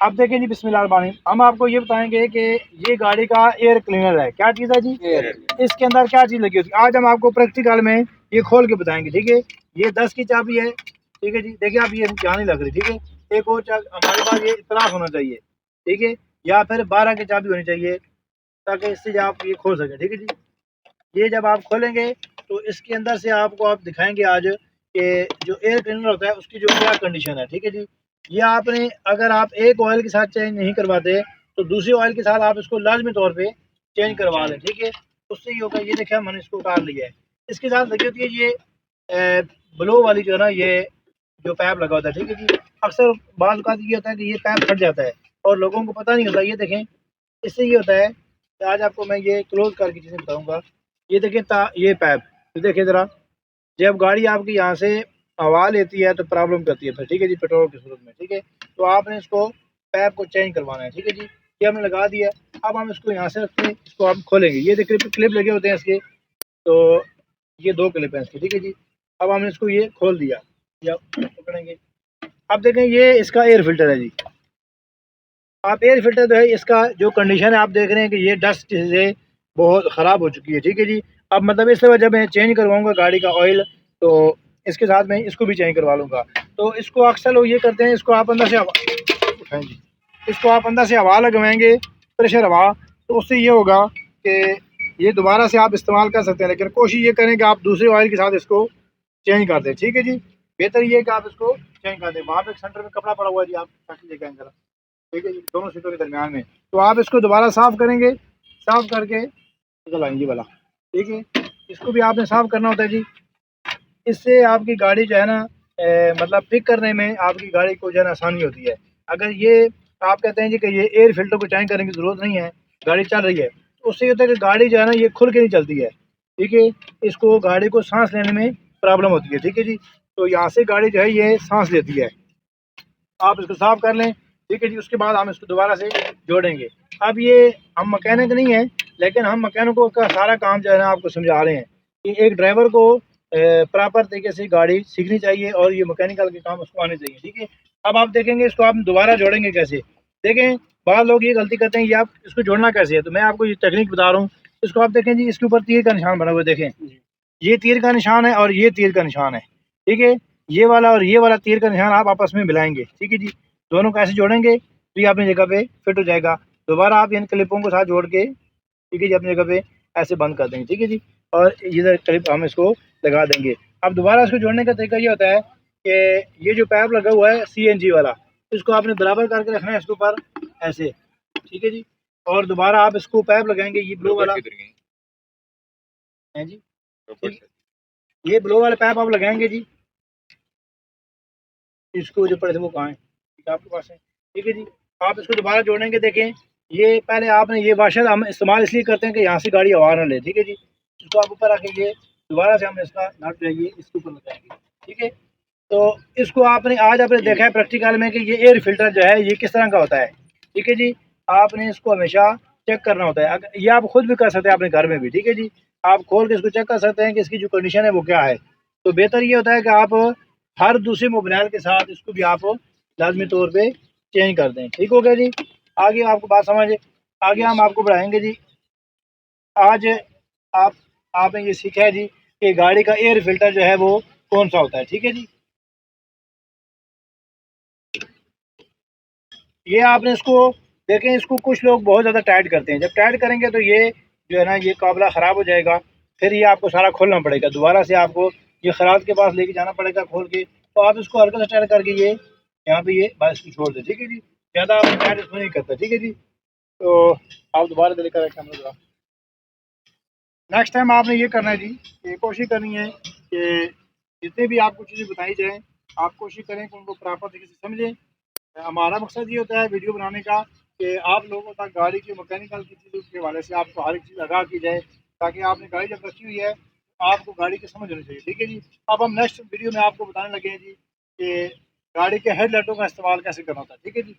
अब देखें जी, बिस्मिल्लाह, हम आपको ये बताएंगे कि ये गाड़ी का एयर क्लीनर है। क्या चीज़ है जी? इसके अंदर क्या चीज़ लगी होती है, आज हम आपको प्रैक्टिकल में ये खोल के बताएंगे। ठीक है, ये 10 की चाबी है। ठीक है जी, देखिए आप, ये यहाँ नहीं लग रही। ठीक है, एक और चाबी हमारे पास ये इतलाफ होना चाहिए। ठीक है, या फिर 12 की चाबी होनी चाहिए, ताकि इससे आप ये खोल सकें। ठीक है जी, ये जब आप खोलेंगे तो इसके अंदर से आपको आप दिखाएंगे आज कि जो एयर क्लीनर होता है उसकी जो क्या कंडीशन है। ठीक है जी, ये आपने, अगर आप एक ऑयल के साथ चेंज नहीं करवाते तो दूसरी ऑयल के साथ आप इसको लाजमी तौर पे चेंज करवा लें। ठीक है, उससे ये होगा, ये देखिए मैंने इसको उतार लिया है। इसके साथ लगी होती है ये ब्लो वाली जो है ना, ये जो पैप लगा होता है। ठीक है जी, अक्सर बाल का ये होता है कि ये पैप फट जाता है और लोगों को पता नहीं होता। ये देखें, इससे ये होता है कि आज आपको मैं ये क्लोज करके चीज़ें बताऊँगा। ये देखें ये पैप, ये देखिए ज़रा, जब गाड़ी आपकी यहाँ से हवा लेती है तो प्रॉब्लम करती है फिर। ठीक है जी, पेट्रोल की सूरत में। ठीक है, तो आपने इसको पैप को चेंज करवाना है। ठीक है जी, ये हमने लगा दिया। अब हम इसको यहाँ से रखते हैं, इसको हम खोलेंगे। ये देखिए क्लिप लगे होते हैं इसके, तो ये 2 क्लिप हैं इसके। ठीक है जी, अब हमने इसको ये खोल दिया, या पकड़ेंगे। अब देखें, ये इसका एयर फिल्टर है जी। आप एयर फिल्टर जो है, इसका जो कंडीशन है आप देख रहे हैं कि ये डस्ट से बहुत ख़राब हो चुकी है। ठीक है जी, अब मतलब इस वजह मैं चेंज करवाऊंगा गाड़ी का ऑयल, तो इसके साथ मैं इसको भी चेंज करवा लूँगा। तो इसको अक्सर लोग ये करते हैं, इसको आप अंदर से उठाएं जी, इसको आप अंदर से हवा लगवाएंगे, प्रेशर हवा, तो उससे ये होगा कि ये दोबारा से आप इस्तेमाल कर सकते हैं। लेकिन कोशिश ये करें कि आप दूसरे ऑयल के साथ इसको चेंज कर दें। ठीक है जी, बेहतर ये है कि आप इसको चेंज कर दें। वहाँ पे एक सेंटर में कपड़ा पड़ा हुआ है जी, आप लेके आएंगे। ठीक है जी, दोनों सीटों के दरमियान में। तो आप इसको दोबारा साफ़ करेंगे, साफ़ करके निकल आएंगी वाला। ठीक है, इसको भी आपने साफ़ करना होता है जी। इससे आपकी गाड़ी जो है ना, मतलब पिक करने में आपकी गाड़ी को जो है ना आसानी होती है। अगर ये आप कहते हैं जी कि ये एयर फिल्टर को चेंज करने की ज़रूरत नहीं है, गाड़ी चल रही है, तो उससे ये होता है कि गाड़ी जो है ना ये खुल के नहीं चलती है। ठीक है, इसको गाड़ी को सांस लेने में प्रॉब्लम होती है। ठीक है जी, तो यहाँ से गाड़ी जो है ये सांस लेती है। आप इसको साफ़ कर लें। ठीक है जी, उसके बाद हम इसको दोबारा से जोड़ेंगे। अब ये हम मकैनिक नहीं है, लेकिन हम मकैनिकों का सारा काम जो है ना आपको समझा रहे हैं कि एक ड्राइवर को प्रॉपर तरीके से गाड़ी सीखनी चाहिए और ये मैकेनिकल के काम उसको आने चाहिए। ठीक है, अब आप देखेंगे इसको आप दोबारा जोड़ेंगे कैसे। देखें, बहुत लोग ये गलती करते हैं, ये आप इसको जोड़ना कैसे है, तो मैं आपको ये टेक्निक बता रहा हूँ। इसको आप देखें जी, इसके ऊपर तीर का निशान बना हुआ है। देखें, ये तीर का निशान है और ये तीर का निशान है। ठीक है, ये वाला और ये वाला तीर का निशान आप आपस में मिलाएंगे। ठीक है जी, दोनों को ऐसे जोड़ेंगे तो ये अपनी जगह पे फिट हो जाएगा। दोबारा आप इन क्लिपों को साथ जोड़ के, ठीक है जी, अपनी जगह पे ऐसे बंद कर देंगे। ठीक है जी, और इधर क्लिप हम इसको लगा देंगे। अब दोबारा इसको जोड़ने का तरीका ये होता है कि ये जो पैप लगा हुआ है CNG वाला, इसको आपने बराबर करके रखना है इसके ऊपर ऐसे। ठीक है जी, और दोबारा आप इसको पैप लगाएंगे, ये ब्लो वाला है जी। ये ब्लो वाले पैप आप लगाएंगे जी, इसको जो पड़े थे वो कहाँ है, ठीक है आपके पास है। ठीक है जी, आप इसको दोबारा जोड़ेंगे। देखें, ये पहले आपने, ये वाशर हम इस्तेमाल इसलिए करते हैं कि यहाँ से गाड़ी हवा ना ले। ठीक है जी, इसको आप ऊपर रखेंगे, दोबारा से हम इसका नट जो है ये इसके ऊपर लगाएंगे। ठीक है, तो इसको आपने, आज आपने देखा है प्रैक्टिकल में कि ये एयर फिल्टर जो है ये किस तरह का होता है। ठीक है जी, आपने इसको हमेशा चेक करना होता है। अगर ये आप खुद भी कर सकते हैं अपने घर में भी। ठीक है जी, आप खोल के इसको चेक कर सकते हैं कि इसकी जो कंडीशन है वो क्या है। तो बेहतर ये होता है कि आप हर दूसरे मोबाइल के साथ इसको भी आप लाजमी तौर पे चेंज कर दें। ठीक हो गया जी, आगे आपको बात समझ, आगे हम आपको बढ़ाएंगे जी। आज आप आपने ये सीखा है जी कि गाड़ी का एयर फिल्टर जो है वो कौन सा होता है। ठीक है जी, ये आपने इसको देखें, इसको कुछ लोग बहुत ज़्यादा टाइट करते हैं। जब टाइट करेंगे तो ये जो है ना ये काबला ख़राब हो जाएगा, फिर ये आपको सारा खोलना पड़ेगा, दोबारा से आपको ये खराद के पास लेके जाना पड़ेगा खोल के। तो आप इसको हल्का सा टाइट करके ये यहाँ पे ये बस इसको छोड़ दें। ठीक है जी, ज़्यादा आप टाइट इसको नहीं करते। ठीक है जी, तो आप दोबारा लेकर रखें। नेक्स्ट टाइम आपने ये करना है जी, कि कोशिश करनी है कि जितने भी आपको चीज़ें बताई जाएँ, आप कोशिश करें कि उनको प्रॉपर तरीके से समझें। हमारा मकसद ये होता है वीडियो बनाने का कि आप लोगों तक गाड़ी की मैकेनिकल की चीज़ों के हवाले से आपको हर एक चीज़ आगाह की जाए, ताकि आपने गाड़ी जब रखी हुई है तो आपको गाड़ी की समझ होनी चाहिए। ठीक है जी, अब हम नेक्स्ट वीडियो में आपको बताने लगे हैं जी कि गाड़ी के हेडलाइटों का इस्तेमाल कैसे करना होता है। ठीक है जी।